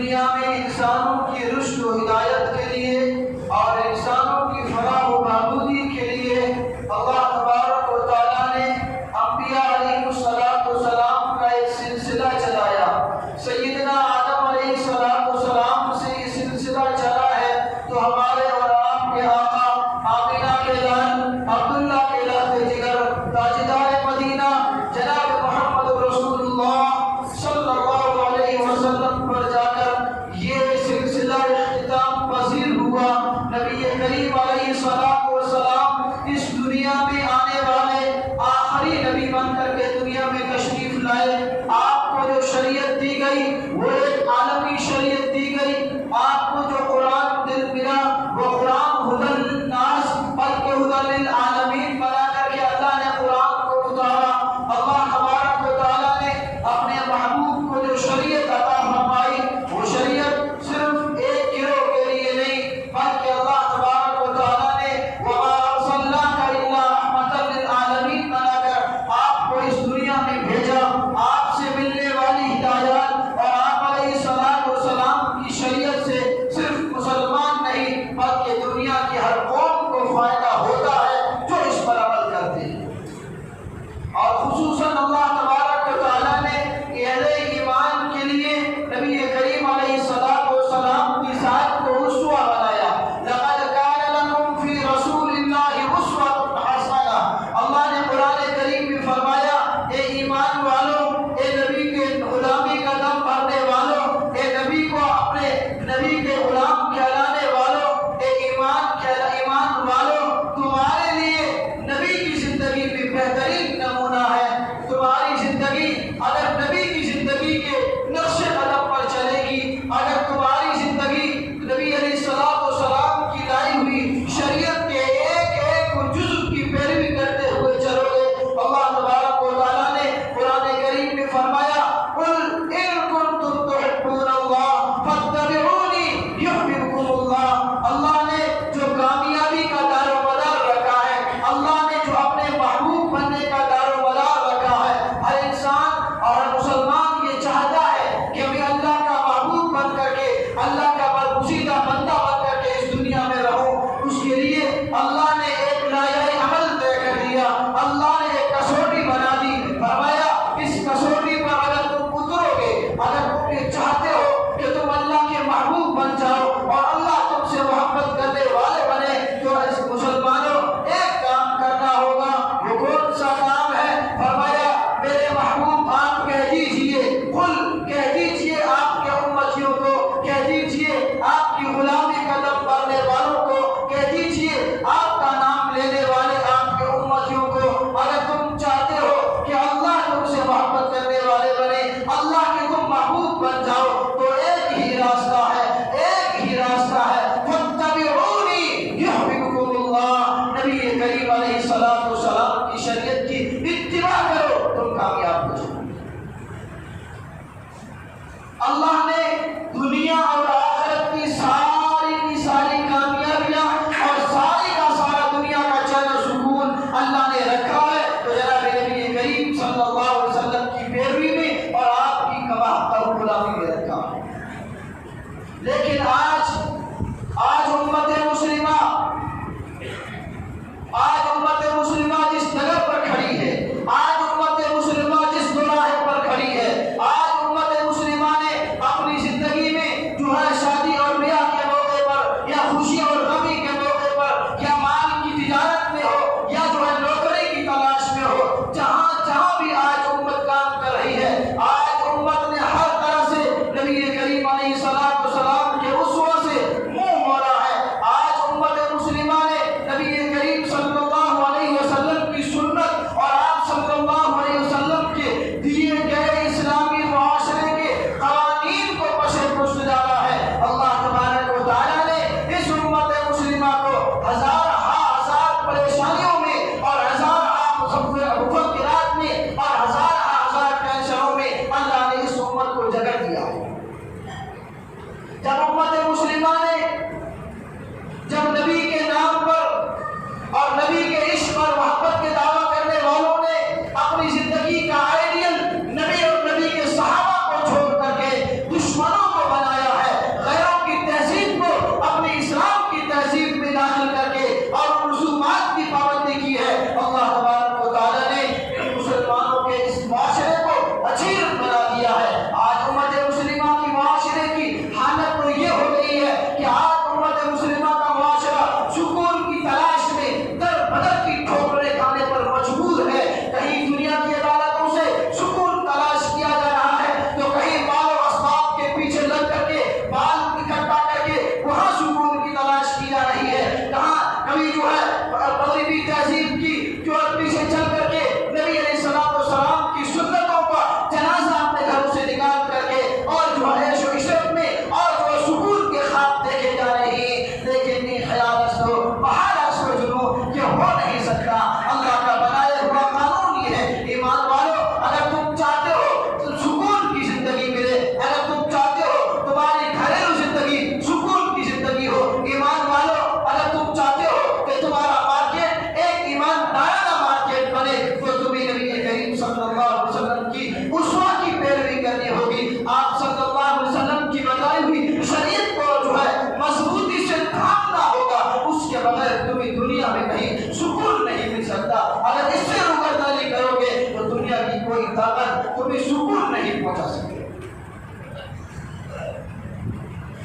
دنیا میں انسانوں کی رشد و ہدایت کے لیے اور انسانوں کی فلاح و بہبودی کے لیے اللہ تبارک و تعالیٰ نے انبیاء علیہ السلام کا ایک سلسلہ چلایا۔ سیدنا آدم علیہ السلام سے یہ سلسلہ چلا ہے تو ہمارے اور آپ کے آقا آمینہ کے لال عبداللہ کے لال جگر تاجدار مدینہ جناب محمد رسول اللہ صلی اللہ علیہ وسلم پر جا کر یہ سلسلہ اختتام پذیر ہوا۔ نبی کریم علیہ السلام اس دنیا میں آنے والے آخری نبی بن کر کے دنیا میں تشریف لائے۔ آپ کو جو شریعت دی گئی وہ ایک عالمی شریعت دی گئی۔ آپ کو جو قرآن دل ملا وہ قرآن ہدی للناس بلکہ ہدی للعالمین بنا کر کے اللہ نے قرآن کو اتارا۔ اللہ تبارک و تعالیٰ نے اپنے محبوب کو جو شریعت عطا فرمائی وہ شریعت صرف ایک گروہ کے لیے نہیں بلکہ اللہ تبارک و تعالیٰ نے وما ارسلناک الا رحمۃ للعالمین بنا کر آپ کو اس دنیا میں بھیجا۔ آپ سے ملنے والی ہدایات اور آپ علیہ السلام کی شریعت سے صرف مسلمان نہیں بلکہ دنیا کی ہر قوم کو فائدہ ہوتا ہے جو اس پر عمل کرتے ہیں۔ اور خصوصاً اللہ تبارک و تعالیٰ نے اہل ایمان کے لیے نبی کریم علیہ السلام کی ذات کو اسوہ بنایا۔ لقد کان لکم فی رسول اللہ اسوۃ حسنہ۔ اللہ نے قرآن کریم میں فرمایا اے ایمان والوں، اے نبی کے غلامی کا دم بھرنے والوں، اے نبی کو اپنے نبی کے غلام کہلانے والوں، اے ایمان والوں، تمہارے لیے نبی کی زندگی میں بہترین نمونہ ہے۔ تمہاری زندگی اگر نبی کی زندگی کے نقش قدم پر چلے گی، اگر تمہاری زندگی نبی علیہ السلام کی لائی ہوئی شریعت کے ایک جزء کی پیروی کرتے ہوئے چلو گے، اللہ تبارک و تعالیٰ نے قرآن کریم میں فرمایا قل ان کنتم تحبون اللہ فاتبعونی یحببکم اللہ۔ اللہ نے جو کامیابی کا دار و مدار رکھا ہے، اللہ نے جو اپنے محبوب بننے کا دار و مدار رکھا ہے، ہر انسان اور ہر مسلمان یہ چاہتا ہے کہ میں اللہ کا محبوب بن کر کے اللہ کا برگزیدہ بندہ بن کر کے اس دنیا میں رہوں۔ اس کے لیے اللہ نے ایک لائحہ عمل طے کر دیا، اللہ نے ایک کسوٹی بنا دی۔ فرمایا اس کسوٹی پر اگر تم اترو گے، اگر تم یہ چاہتے ہو کہ تم اللہ کے محبوب بن جاؤ اور اللہ تم سے محبت کرنے والے بنے، تو اس مسلمانوں ایک کام کرنا ہوگا۔ وہ کون سا کام ہے؟ فرمایا میرے محبوب آپ کہہ دیجئے، قل کہہ دیجئے آپ کے امتیوں کو، کہہ دیجئے آپ کی غلامی قدم بھرنے والوں کو، کہہ دیجئے آپ کا نام لینے والے آپ کے امتیوں کو، اگر تم چاہتے ہو کہ اللہ تم سے محبت کرنے والے بنے، اللہ کے تم محبوب بن جاؤ، تو ایک ہی راستہ ہے، ایک ہی راستہ ہے فاتبعونی یحببکم اللہ۔ نبی کریم علیہ السلام کی شریعت کی اتباع کرو، تم کامیاب ہو جاؤ۔ اللہ نے دنیا اور آخرت کی ساری کامیابیاں اور ساری کا سارا دنیا کا چین و سکون اللہ نے رکھا ہے تو جناب نبی کریم صلی اللہ علیہ وسلم کی پیروی میں اور آپ کی غلامی میں رکھا ہے۔ لیکن آج امت مسلمہ جس جگہ پر کھڑی ہے، آج امت مسلمہ جس دوراہے پر کھڑی ہے، آج امت مسلمہ نے اپنی زندگی میں جو ہے شادی اور بیاہ کے موقع پر یا خوشی اور غمی کے موقع پر یا مال کی تجارت میں ہو یا جو ہے نوکری کی تلاش میں ہو، جہاں بھی آج امت کام کر رہی ہے، آج امت نے ہر طرح سے نبی کریم علیہ السلام کے اسوہ سے منہ موڑا ہے۔ آج امت مسلمہ نے نبی کریم صلی اللہ علیہ وسلم کی سنت اور آپ صلی اللہ علیہ وسلم کے دیے گئے اسلامی معاشرے کے قوانین کو پس پشت ڈالا ہے۔ اللہ تبارک و تعالیٰ نے اس امت مسلمہ کو ہزار پریشانیوں میں اور ہزار مفکرات میں اور ہزار ٹینشنوں میں اللہ نے اس امت کو جگہ دیا ہے۔ جب امت مسلمہ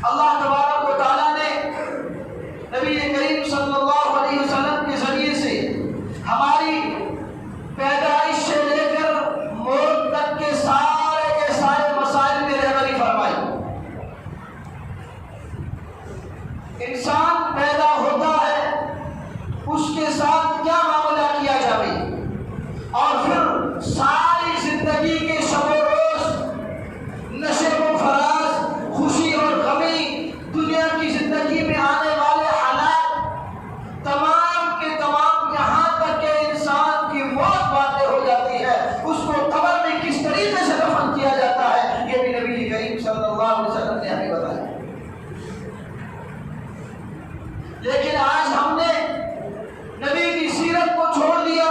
اللہ تبارک و تعالیٰ نے نبی کریم صلی اللہ علیہ وسلم کے ذریعے سے ہماری پیدائش سے لے کر موت تک کے سارے مسائل میں رہبری فرمائی۔ انسان پیدا ہوتا ہے، اس کے ساتھ کیا معاملہ کیا جائے، اور پھر ساری زندگی کے شب و روز، نشو و فراز، خوشی اور غمی، دنیا کی زندگی میں آنے والے حالات تمام کے تمام، یہاں تک کہ انسان کی موت واقع ہو جاتی ہے، اس کو قبر میں کس طریقے سے دفن کیا جاتا ہے، یہ بھی نبی کریم صلی اللہ علیہ وسلم نے ہمیں بتایا۔ لیکن آج ہم نے نبی کی سیرت کو چھوڑ دیا۔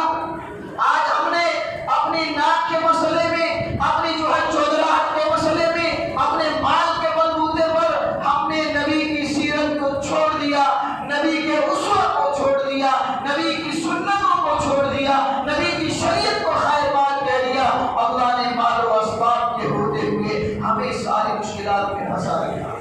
آج ہم نے اپنی ناک کے مسئلے میں، اپنی چودراہٹ کے مسئلے میں، اپنے مال کے بلبوتے پر ہم نے نبی کی سیرت کو چھوڑ دیا، نبی کے اسوہ کو چھوڑ دیا، نبی کی سنتوں کو چھوڑ دیا، نبی کی شریعت کو خیر بات کہہ دیا۔ اللہ نے مال و اسباب کے ہوتے ہوئے ہمیں ساری مشکلات میں پھنسا دیا۔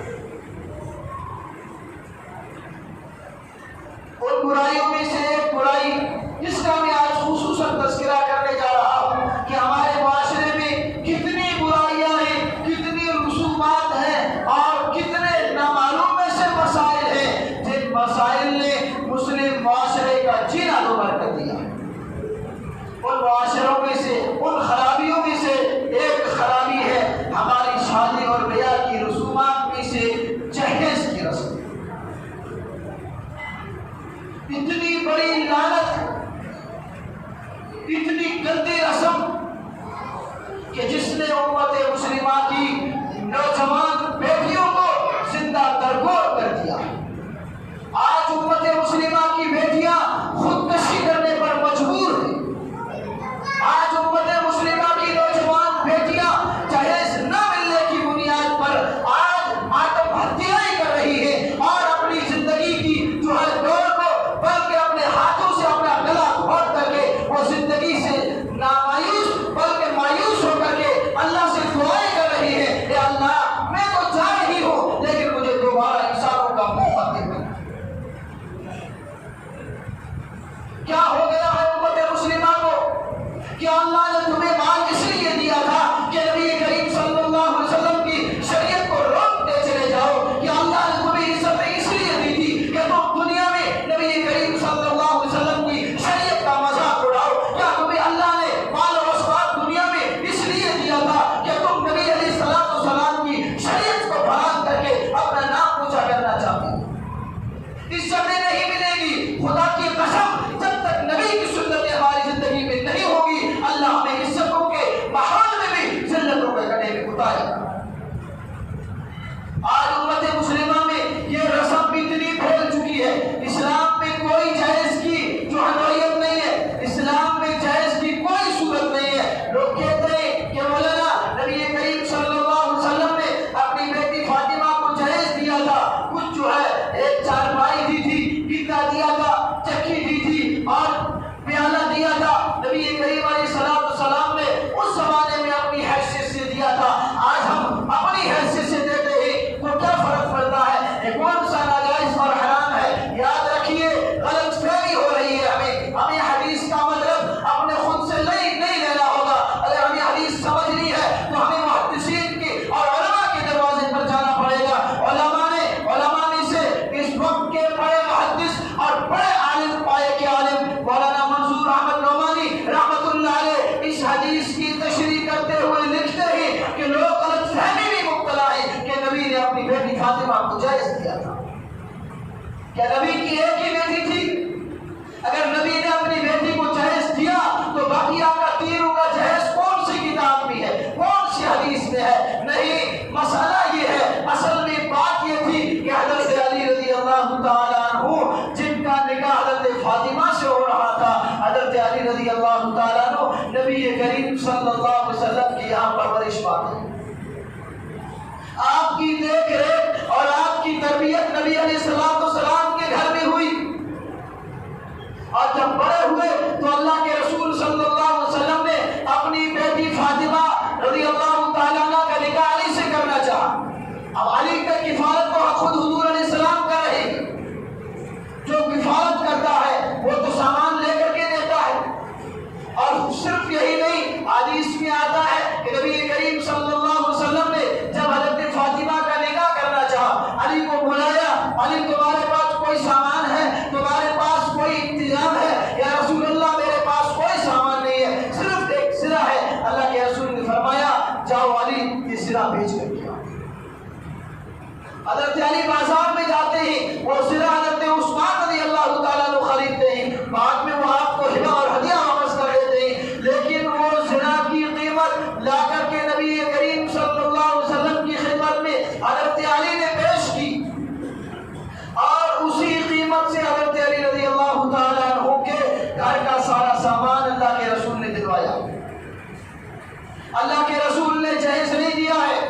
ان برائیوں میں سے ایک برائی جس کا میں آج خصوصاً تذکرہ کرنے جا رہا ہوں کہ ہمارے معاشرے میں کتنی برائیاں ہیں، کتنی رسومات ہیں، اور کتنے نامعلوم ایسے مسائل ہیں جن مسائل نے مسلم معاشرے کا جینا دوبر کر دیا۔ ان معاشروں میں سے، ان خرابیوں میں سے ایک خرابی ہے ہماری شادی اور بیاہ کی رسومات میں سے جہیز کی رسم۔ اتنی بڑی لعنت، اتنی گندی رسم کہ جس نے امت مسلمہ کی نوجوان بیٹیوں کو زندہ درگور کر دیا۔ آج امت مسلمہ کی بیٹیاں خودکشی کرنے پر مجبور ہیں۔ آج امت مسلمہ کی نوجوان بیٹیاں جہیز نہ ملنے کی بنیاد پر آج آتم ہتیائیں کر رہی ہیں، اور اپنی زندگی کی دوڑ کو بلکہ اپنے ہاتھوں سے اپنا گلا گھونٹ کر کے وہ زندگی سے نامایوس بلکہ مایوس ہو کر کے اللہ سے دعائیں کر رہی ہے، اے اللہ میں تو جا رہی ہوں لیکن مجھے دوبارہ انسانوں کا منہ مت دیکھنا۔ کیا ہو گیا ہے امت مسلمہ کو؟ کیا اللہ نے تمہیں مال اس لیے دیا تھا کہ نبی کریم صلی اللہ علیہ وسلم کی شریعت کو روکتے چلے جاؤ؟ کیا اللہ نے تمہیں عزت اس لیے دی تھی کہ تم دنیا میں نبی کریم صلی اللہ علیہ وسلم کی شریعت کا مذاق اڑاؤ؟ کیا تمہیں اللہ نے مال و اسباب دنیا میں اس لیے دیا تھا کہ تم نبی علیہ السلام کی شریعت کو بیان کر کے اپنا نام اونچا کرنا چاہتے ہو؟ عزتیں نہیں ملے گی، خدا کی قسم، جب تک نبی کی سنت ہماری زندگی میں نہیں ہوگی، اللہ ہمیں عزتوں کے ماحول میں بھی ذلتوں کے گڑھے میں اتارے گا۔ آج امت مسلمہ میں یہ رسم بھی اتنی پھیل چکی ہے، اسلام میں کوئی جہیز کی جو نوعیت نہیں ہے، اسلام میں جہیز کی کوئی صورت نہیں ہے۔ لوگ کہتے ہیں کہ مولانا نبی کریم صلی اللہ علیہ وسلم نے اپنی بیٹی فاطمہ کو جہیز دیا تھا، کچھ ایک چارپائی دی تھی، پیتا دیا تھا، چکی دی تھی اور پیالہ دیا تھا۔ نبی کریم علیہ السلام نے اس زمانے میں اپنی حیثیت سے دیا تھا، آج ہم اپنی حیثیت سے دیتے ہیں تو کیا فرق پڑتا ہے؟ یہ کون سا ناجائز اور حرام ہے؟ یاد رکھیے غلط فہمی ہو رہی ہے۔ ہمیں حدیث کا مطلب اپنے خود سے نہیں لینا ہوگا۔ اگر ہمیں حدیث سمجھنی ہے تو ہمیں محدثین کے اور علماء کے دروازے پر جانا پڑے گا۔ علماء میں سے اس وقت کے بڑے محدث اور بڑے عالم، پائے کے عالم مولانا منصور احمد نعمانی رحمۃ اللہ علیہ اس حدیث کی تشریح کرتے ہوئے لکھتے ہیں کہ لوگ غلط فہمی میں مبتلا ہیں کہ نبی نے اپنی بیٹی فاطمہ کو جائز دیا تھا۔ کیا نبی کی ایک ہی بیٹی تھی؟ اگر نبی نے اپنی بیٹی کو جائز دیا تو باقی آپ کا تینوں کا جہیز کون سی کتاب میں ہے، کون سی حدیث میں ہے؟ نہیں، مسئلہ یہ ہے، اصل میں بات یہ تھی کہ حضرت علی رضی اللہ تعالیٰ عنہ جن کا نکاح حضرت فاطمہ سے ہو رہا تھا، حضرت علی رضی اللہ تعالیٰ عنہ نبی کریم صلی اللہ علیہ وسلم کی یہاں پرورش پاتے، آپ کی دیکھ ریکھ اور آپ کی تربیت نبی علیہ السلام کے گھر میں ہوئی، اور جب حضرت علی بازار میں جاتے ہیں، وہ زرہ حضرت عثمان رضی اللہ تعالیٰ عنہ خریدتے ہیں، بعد میں وہ آپ کو ہبہ اور ہدیہ واپس کر دیتے ہیں، لیکن وہ زرہ کی قیمت لا کر کے نبی کریم صلی اللہ علیہ وسلم کی خدمت میں حضرت علی نے پیش کی، اور اسی قیمت سے حضرت علی رضی اللہ تعالیٰ عنہ کے گھر کا سارا سامان اللہ کے رسول نے دلوایا۔ اللہ کے رسول نے جہیز نہیں دیا ہے۔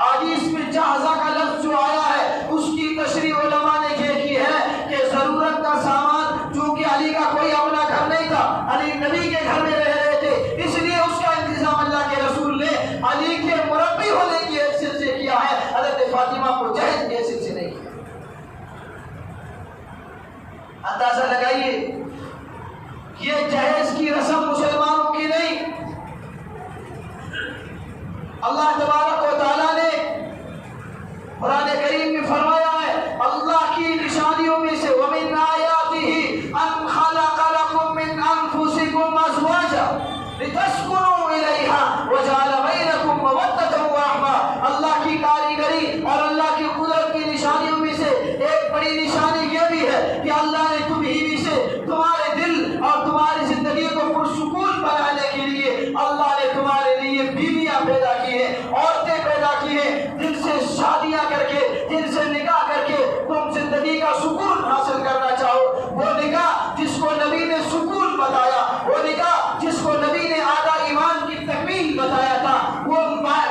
آج اس میں جہازہ کا لفظ جو آیا ہے اس کی تشریح علماء نے یہ کی ہے کہ ضرورت کا سامان، چونکہ علی کا کوئی اپنا گھر نہیں تھا، علی نبی کے گھر میں رہ رہے تھے، اس لیے اس کا انتظام اللہ کے رسول نے علی کے مربی ہونے کی حیثیت سے کیا ہے، حضرت فاطمہ کو جہیز کی حیثیت سے نہیں کیا۔ اندازہ لگائیے، یہ جہیز کی رسم مسلمانوں کی نہیں، اللہ تبارک و تعالیٰ نے قرآن کریم میں فرمایا ہے، اللہ کی نشانیوں میں سے وَمِنْ آيَاتِهِ أَنْ خَلَقَ لَكُم مِّنْ أَنفُسِكُمْ أَزْوَاجًا لِتَسْكُنُوا إِلَيْهَا وَجَعَلَ بَيْنَكُم مَّوَدَّةً وَرَحْمَةً۔ اللہ کی کاریگری اور اللہ کی قدرت کی نشانیوں میں سے ایک بڑی نشانی یہ بھی ہے کہ اللہ نے تم ہی میں سے تمہارے دل اور تمہاری زندگی کو پرسکون بنانے کے لیے اللہ نے تمہارے لیے بیویاں پیدا کی ہیں، عورتیں پیدا کی ہیں، جن سے شادیاں کر کے، جن سے نکاح کر کے تم زندگی کا سکون حاصل کرنا چاہو۔ وہ نکاح جس کو نبی نے سکون بتایا، وہ نکاح جس کو نبی نے آدھا ایمان کی تکمیل بتایا تھا، وہ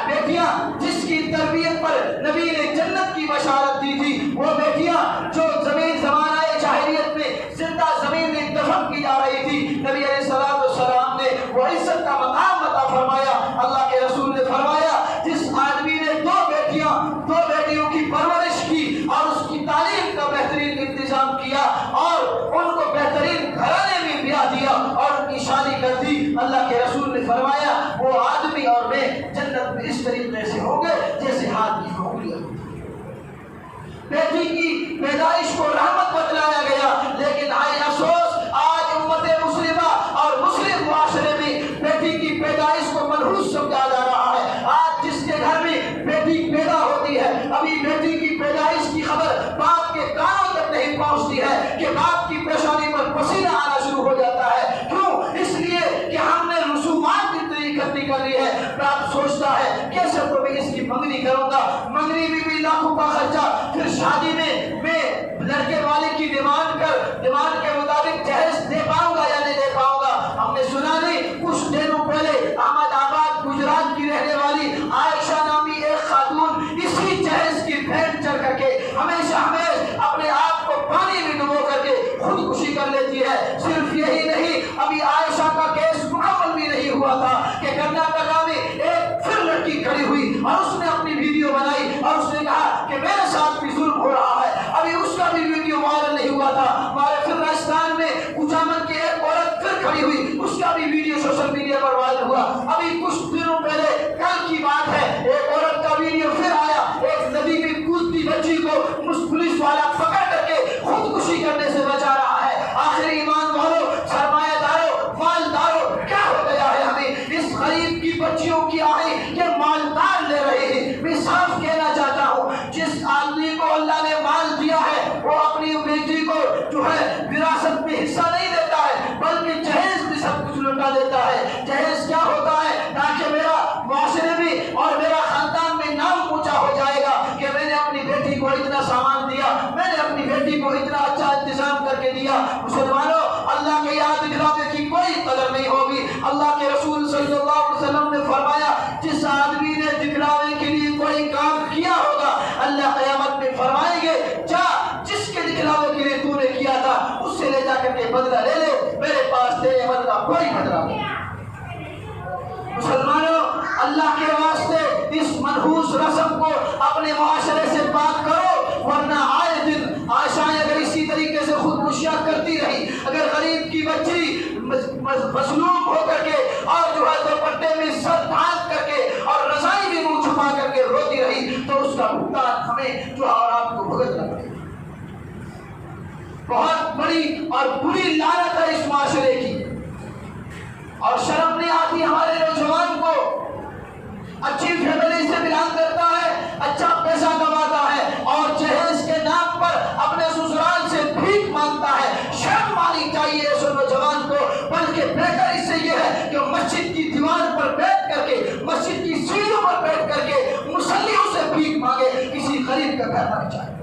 بیٹیاں جس کی تربیت پر نبی نے جنت کی بشارت دی تھی، وہ بیٹیاں جو زمین زمانہ جاہلیت میں زندہ زمین میں دفن کی جا رہی تھی، نبی علیہ الصلوۃ والسلام نے وہ عزت کا مقام عطا فرمایا۔ اللہ کے رسول نے فرمایا جس آدمی نے دو بیٹیوں کی پرورش کی اور اس کی تعلیم کا بہترین انتظام کیا اور ان کو بہترین گھرانے میں بیاہ دیا اور ان کی شادی کر دی، اللہ کے رسول نے فرمایا وہ آدمی اور میں جنت میں اس طریقے سے ہوں گے جیسے ہاتھ کی انگلیاں۔ بیٹی کی پیدائش کو رحمت بتلایا گیا، لیکن آئے افسوس آج امت مسلمہ اور مسلم معاشرے میں بیٹی کی پیدائش کو منحوس سمجھا جا رہا ہے۔ آج جس کے گھر میں بیٹی پیدا ہوتی ہے، ابھی بیٹی کی پیدائش کی خبر باپ کے کانوں تک نہیں پہنچتی ہے کہ باپ کی پیشانی پر پسینہ آنا شروع ہو جاتا ہے۔ کیوں؟ اس لیے کہ ہم نے رسومات اتنی اکٹھی کر لی ہے، باپ سوچتا ہے کیسے تو میں اس کی منگنی کروں گا، منگنی میں بھی لاکھوں کا خرچہ، پھر شادی میں لڑکے والے کی ڈیمانڈ کے مطابق جہیز دے پاؤں گا یا نہیں دے پاؤں گا۔ ہم نے سنا نہیں کچھ دنوں پہلے احمد آباد گجرات کی رہنے والی عائشہ نامی ایک خاتون اسی جہیز کی بھیٹ چڑھ کر کے ہمیشہ اپنے آپ کو پانی میں ڈبو کر کے خودکشی کر لیتی ہے۔ صرف یہی نہیں، ابھی عائشہ کا کیس مکمل بھی نہیں ہوا تھا کہ کرناٹکا میں ایک پھر لڑکی کھڑی ہوئی اور اس نے اپنی ویڈیو بنائی اور اس نے کہا کہ میرے ساتھ بھی ظلم ہو رہا ہے۔ ابھی اس کا بھی ویڈیو وائرل نہیں ہوا تھا، ہمارے پھر راجستھان میں کچامن کی ایک عورت پھر کھڑی ہوئی، اس کا بھی ویڈیو سوشل میڈیا پر وائرل ہوا۔ ابھی کچھ دنوں پہلے کل کی بات ہے، ایک عورت کا ویڈیو پھر آیا، ایک ندی میں کودتی بچی کو پولیس والا پکڑ کر کے خودکشی کرنے سے بچا رہا ہے۔ آخر ایمان والوں، سرمایہ داروں، مالداروں، کیا ہو گیا ہے ہمیں؟ اس غریب کی بچیوں کی آہیں یہ مالدار لے رہے ہیں۔ میں صاف کہنا چاہتا ہوں، جس آدمی کو اللہ نے مال دیا ہے وہ اپنی بیٹی کو جو ہے وراثت میں حصہ نہیں دیتا ہے، بلکہ جہیز میں سب کچھ لوٹا دیتا ہے۔ جہیز کیا ہوتا ہے؟ تاکہ میرا معاشرے میں اور میرا خاندان میں نام اونچا ہو جائے گا کہ میں نے اپنی بیٹی کو اتنا سامان دیا، میں نے اپنی بیٹی کو اتنا اچھا انتظام کر کے دیا۔ مسلمانوں، اللہ کے یاد دکھلانے کی کوئی قدر نہیں ہوگی۔ اللہ کے رسول صلی اللہ علیہ وسلم نے فرمایا جس آدمی نے دکھلانے کے لیے کوئی کام کیا ہوگا اللہ قیامت میں فرمائیں گے جا جس کے دکھلاوے کے لیے تو نے کیا تھا اس سے لے جا کر کے بدلہ لے لے، میرے پاس تیرے بدلہ کوئی بدلہ نہیں۔ مسلمانوں، اللہ کے واسطے اس منحوس رسم کو اپنے معاشرے سے پاک کرو، ورنہ آئے دن عائشہ اگر اسی طریقے سے خودکشیاں کرتی رہی، اگر غریب کی بچی مظلوم ہو کر کے اور جو ہے دوپٹے میں سر ڈھانپ کر کے اور رضائی میں منہ چھپا کر کے روتی رہی تو اس کا بھگتان ہمیں جو اور آپ کو بھگتنا پڑے گا۔ بہت بڑی اور بری لعنت ہے اس معاشرے کی، اور شرم نہیں آتی ہمارے نوجوان کو، اچھی فیملی سے بلانگ کرتا ہے، اچھا پیسہ کماتا ہے اور کا گھر بن جائے۔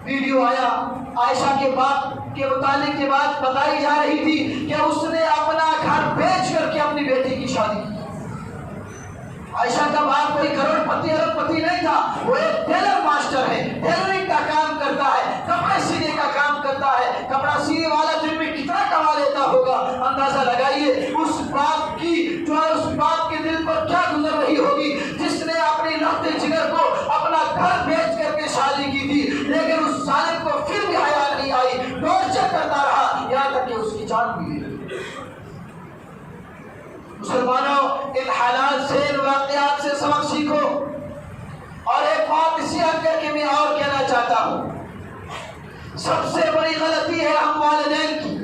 ویڈیو آیا عائشہ کے باپ کے متعلق کے بعد بتائی جا رہی تھی کہ اس نے اپنا گھر بیچ کر کے اپنی بیٹی کی شادی کی۔ عائشہ کا باپ کوئی کروڑ پتی ارب پتی نہیں تھا، وہ ایک ٹیلر ماسٹر ہے، ٹیلرنگ کا کام کرتا ہے، کپڑے سینے کا کام کرتا ہے۔ کپڑا سینے والا دن میں کتنا کما لیتا ہوگا، اندازہ لگائیے اس باپ کی جو ہے اس باپ کے دل پر کیا گزر رہی ہوگی جس نے اپنی لخت جگر کو اپنا گھر بیچ کر کے شادی کی تھی، لیکن اس ظالم کو پھر بھی حیا نہیں آئی، ٹارچر کرتا رہا یہاں تک کہ اس کی جان بھی گئی۔ مسلمانوں، ان حالات سے ان واقعات سے سبق سیکھو۔ اور ایک بات اسی حد کر کے میں اور کہنا چاہتا ہوں، سب سے بڑی غلطی ہے ہم والدین کی۔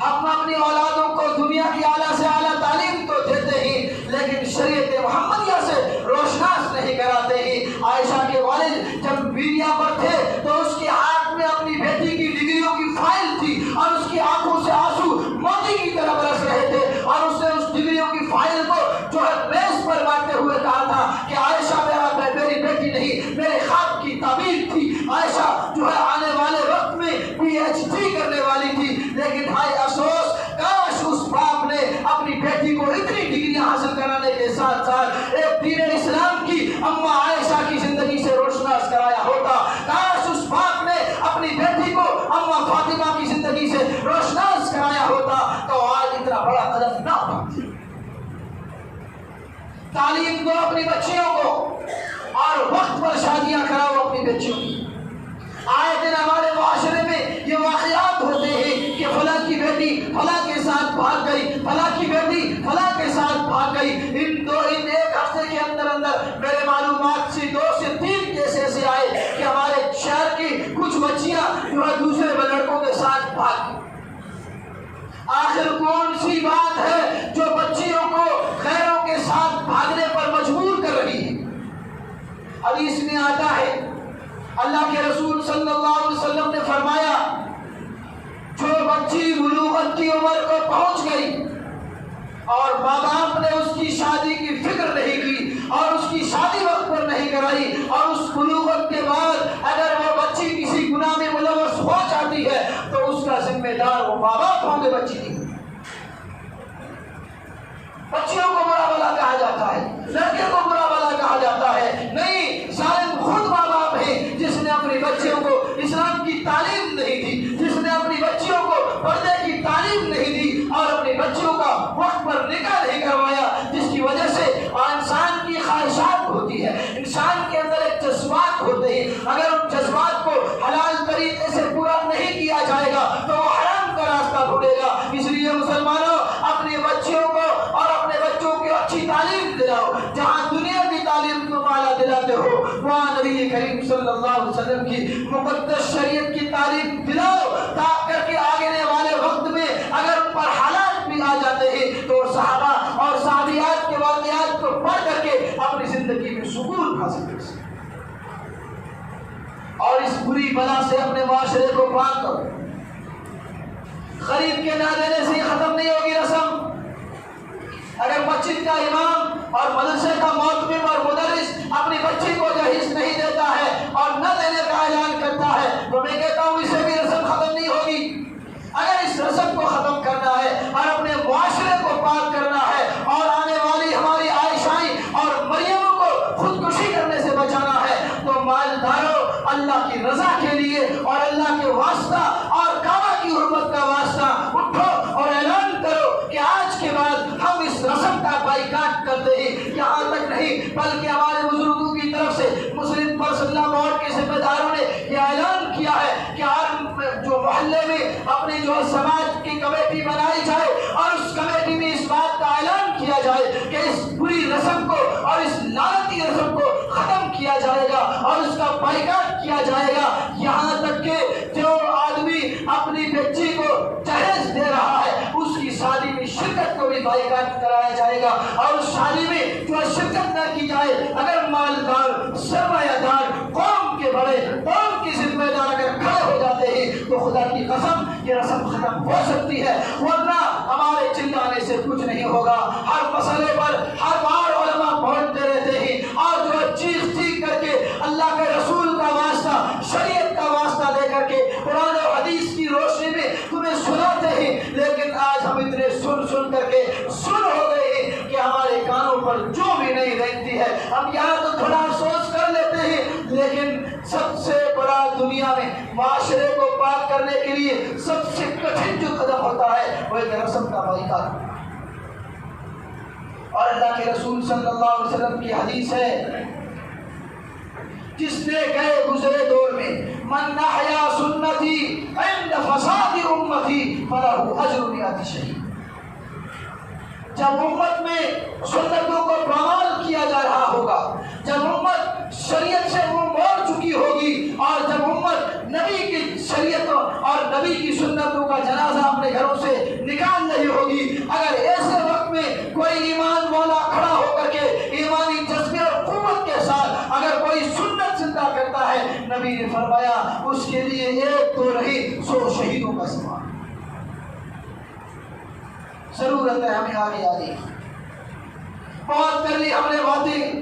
ہم اپنی اولادوں کو دنیا کی اعلیٰ سے اعلیٰ تعلیم تو دیتے ہی، لیکن شریعت محمدیہ سے روشناس نہیں کراتے ہی۔ عائشہ کے والد جب میڈیا پر تھے تو اس کے ہاتھ میں اپنی بیٹی کی ڈگریوں کی فائل تھی اور اس کی آنکھوں سے آنسو موتی کی طرح برس رہے تھے، اور اس نے اس ڈگریوں کی فائل کو جو ہے میز پر بانٹتے ہوئے کہا تھا کہ عائشہ میری بیٹی نہیں، میرے خواب کی تعبیر تھی۔ عائشہ جو ہے آنے والے وقت میں PhD کرنے والی تھی، لیکن ہائے افسوس، کاش اس باپ نے اپنی بیٹی کو اتنی ڈگریاں حاصل کرانے کے ساتھ ساتھ ایک دین اسلام کی اما عائشہ کی زندگی سے روشناس کرایا ہوتا۔ کاش اس باپ نے اپنی بیٹی کو اما فاطمہ کی زندگی سے روشناس کرایا ہوتا تو آج اتنا بڑا قدم نہ اٹھاتی۔ تعلیم دو اپنی بچیوں کو اور وقت پر شادیاں کراؤ اپنی بچیوں کی۔ آئے دن ہمارے معاشرے میں یہ واقعات ہوتے ہیں کہ فلاں کی بیٹی فلاں کے ساتھ بھاگ گئی، فلاں کی بیٹی فلاں کے ساتھ بھاگ گئی۔ ان ایک ہفتے کے اندر میرے معلومات سے 2 سے 3 کیس ایسے آئے کہ ہمارے شہر کی کچھ بچیاں جو ہے دوسرے لڑکوں کے ساتھ بھاگ گئی۔ آخر کون سی بات ہے جو بچیوں کو غیروں کے ساتھ بھاگنے پر مجبور کر رہی ہے؟ حدیث میں آتا ہے، اللہ کے رسول صلی اللہ علیہ وسلم نے فرمایا، جو بچی بلوغت کی عمر کو پہنچ گئی اور ماں باپ نے اس کی شادی کی فکر نہیں کی اور اس کی شادی وقت پر نہیں کرائی، اور اس بلوغت کے بعد اگر وہ بچی کسی گناہ میں ملوث ہو جاتی ہے تو اس کا ذمہ دار وہ ماں باپ ہوں گے، بچی نہیں۔ بچیوں کو برا بلا کہا جاتا ہے، لڑکے کو برا بلا کہا جاتا ہے، نہیں، ظالم خود ماں باپ ہے جس نے اپنی بچیوں کو اسلام کی تعلیم نہیں دی، جس نے اپنی بچیوں کو پردے کی تعلیم نہیں دی اور اپنی بچیوں کا وقت پر نکاح نہیں کروایا، جس کی وجہ سے انسان کی خواہشات ہوتی ہے، انسان کے اندر ایک جذبات ہوتے ہیں، اگر ان جذبات کو حلال طریقے سے پورا نہیں کیا جائے گا تو وہ حرام کا راستہ ڈھونڈے گا۔ اس لیے مسلمانوں، اپنی بچیوں کو اور اپنے بچوں کی اچھی تعلیم دلاؤ، جہاں دنیا کی تعلیم کو اعلیٰ دلاتے ہو وہاں نبی کریم صلی اللہ علیہ وسلم کی مقدس شریعت کی تعلیم دلاؤ، تاکہ کے آگے والے وقت میں اگر ان پر حالات بھی آ جاتے ہیں تو صحابہ اور صحابیات کے واقعات کو پڑھ کر کے اپنی زندگی میں سکون حاصل کر سکیں۔ اور اس بری بلا سے اپنے معاشرے کو پاک کرو۔ غریب کے نہ دینے سے ختم نہیں ہوگی رسم۔ اگر مسجد کا امام اور مدرسے کا معتمم اور مدرس اپنی بچی کو جہیز نہیں دیتا ہے اور نہ دینے کا اعلان کرتا ہے تو میں کہتا ہوں اسے بھی رسم ختم نہیں ہوگی۔ اگر اس رسم کو ختم کرنا ہے اور اپنے معاشرے کو پاک کرنا ہے اور آنے والی ہماری عائشائیں اور مریموں کو خودکشی کرنے سے بچانا ہے تو مالداروں، اللہ کی رضا کے لیے اور اللہ کے واسطہ اور کعبہ کی حرمت کا واسطہ اٹھو اور اعلان کرو کہ آج کے بعد ہم اس رسم کا بائیکاٹ کرتے ہیں۔ یہاں تک نہیں بلکہ ہمارے بزرگوں کی طرف سے مسلم پرسنل بورڈ کے ذمہ داروں نے یہ اعلان کیا ہے کہ ہر جو محلے میں اپنی جو سماج کی کمیٹی بنائی جائے اور اس کمیٹی میں اس بات کا اعلان کیا جائے کہ اس بری رسم کو اور اس لعنتی رسم کو ختم کیا جائے گا اور اس کا بائیکاٹ کیا جائے گا۔ یہاں تک کہ جو آدمی اپنی بچی کو جہیز دے رہا ہے اس کی شادی میں شرکت کو بھی بائیکاٹ کرایا جائے گا، اور اس شادی میں جو شرکت نہ کی جائے اگر مالدار سرمایہ دار قوم کے بڑے قوم کی ذمہ دار اگر کھڑے ہو جاتے ہیں تو خدا کی قسم یہ رسم ختم ہو سکتی ہے، ورنہ ہمارے چلانے سے کچھ نہیں ہوگا۔ ہر مسئلے پر ہر بار علماء پہنچتے یوں بھی نہیں رہتی ہے. ہم یہاں تو تھوڑا افسوس کر لیتے ہیں, لیکن سب سے بڑا دنیا میں معاشرے کو پاک کرنے کے لیے سب سے کٹھن جو قدم ہوتا ہے وہ ایک رسم کا بائیکاٹ. اور اللہ کے رسول صلی اللہ علیہ وسلم کی حدیث ہے, جس نے گئے گزرے دور میں من احیا سنتی عند فساد امتی فلہ اجر مئات شہید. جب امت میں سنتوں کو پامال کیا جا رہا ہوگا, جب امت شریعت سے منہ موڑ چکی ہوگی, اور جب امت نبی کی شریعت اور نبی کی سنتوں کا جنازہ اپنے گھروں سے نکال رہی ہوگی, اگر ایسے وقت میں کوئی ایمان والا کھڑا ہو کر کے ایمانی جذبے اور قوت کے ساتھ اگر کوئی سنت زندہ کرتا ہے, نبی نے فرمایا اس کے لیے ایک تو نہیں 100 شہیدوں کا ثواب. ضرورت ہے ہمیں آگے آگے. بہت کر لی ہم نے باتیں,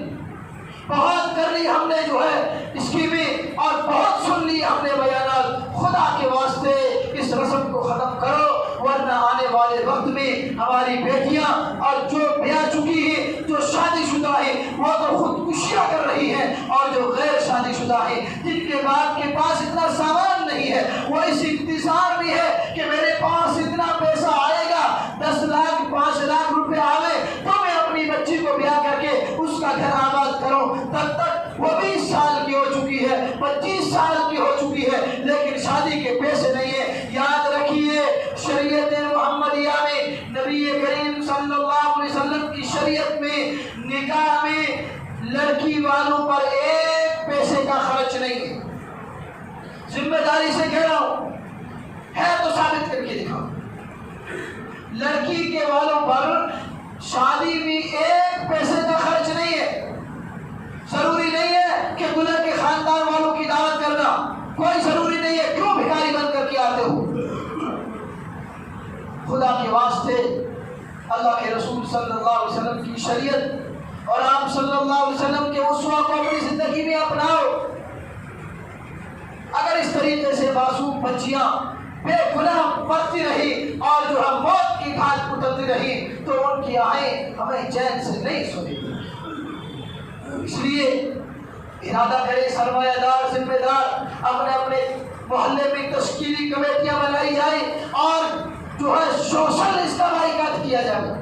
بہت کر لی ہم نے جو ہے اسکیمیں, اور بہت سن لی ہم نے بیانات. خدا کے واسطے اس رسم کو ختم کرو, ورنہ آنے والے وقت میں ہماری بیٹیاں اور جو بیاہ چکی ہیں, جو شادی شدہ ہیں, وہ تو خودکشیاں کر رہی ہیں, اور جو غیر شادی شدہ ہیں جن کے باپ کے پاس اتنا سامان نہیں ہے, وہ اس انتظار میں ہے کہ میرے پاس اتنا پیسہ آئے گا, 10 لاکھ 5 لاکھ روپے آئے تو میں اپنی بچی کو بیاہ کر کے اس کا گھر آباد کروں. تب تک وہ 20 سال کی ہو چکی ہے, 25 سال کی ہو چکی ہے, لیکن شادی کے پیسے نہیں ہے. یاد رکھیے, شریعت محمدیہ میں, نبی کریم صلی اللہ علیہ وسلم کی شریعت میں نکاح میں لڑکی والوں پر 1 پیسے کا خرچ نہیں ہے. ذمہ داری سے کہہ رہا ہوں, ہے تو ثابت کر کے دکھاؤ. لڑکی کے والوں پر شادی میں 1 پیسے کا خرچ نہیں ہے. ضروری نہیں ہے کہ دلہن کے خاندان والوں کی دعوت کرنا, کوئی ضروری نہیں ہے. کیوں بھکاری بن کر کے آتے ہو؟ خدا کے واسطے اللہ کے رسول صلی اللہ علیہ وسلم کی شریعت اور آپ صلی اللہ علیہ وسلم کے اسوہ کو اپنی زندگی میں اپناؤ. اگر اس طریقے سے معصوم بچیاں بے گناہ پڑتی رہی اور جو ہے موت کی گھاٹ اترتی رہی, تو ان کی آہیں ہمیں چین سے نہیں سنی. اس لیے ارادہ کرے سرمایہ دار ذمہ دار اپنے اپنے محلے میں تشکیلی کمیٹیاں بنائی جائیں, اور جو ہے سوشل اس کا بائیکاٹ کیا جائے.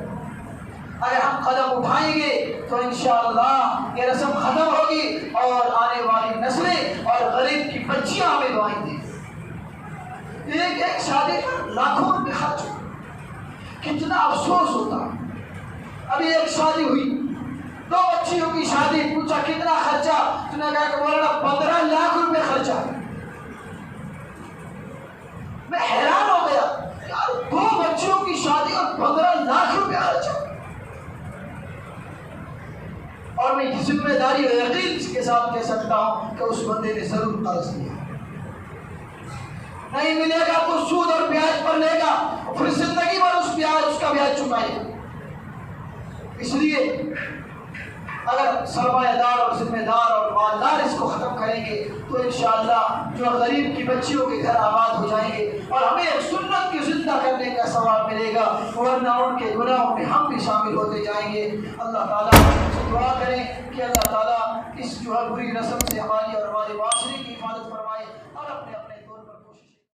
اگر ہم قدم اٹھائیں گے تو انشاءاللہ یہ رسم ختم ہوگی, اور آنے والی نسلیں اور غریب کی بچیاں ہمیں دعائیں دیں. ایک شادی پر لاکھوں روپے خرچ ہو, کتنا افسوس ہوتا. ابھی ایک شادی ہوئی, 2 بچیوں کی شادی, پوچھا کتنا خرچہ, تو نے کہا کہ مولانا 15 لاکھ روپے خرچہ. میں حیران ہو گیا, یار 2 بچیوں کی شادی اور 15 لاکھ روپے خرچہ. اور میں یہ ذمہ داری اور یقین کے ساتھ کہہ سکتا ہوں کہ اس بندے نے ضرور قرض لیا. نہیں ملے گا تو سود اور بیاج پر لے گا, پھر زندگی بھر اس کا بیاج چکائے گا. اس لیے اگر سرمایہ دار اور ذمہ دار اور مالدار اس کو ختم کریں گے تو انشاءاللہ جو غریب کی بچیوں کے گھر آباد ہو جائیں گے, اور ہمیں ایک سنت کی زندہ کرنے کا ثواب ملے گا, ورنہ ان کے گناہوں میں ہم بھی شامل ہوتے جائیں گے. اللہ تعالیٰ سے دعا کریں کہ اللہ تعالیٰ اس جو ہے بری رسم سے ہماری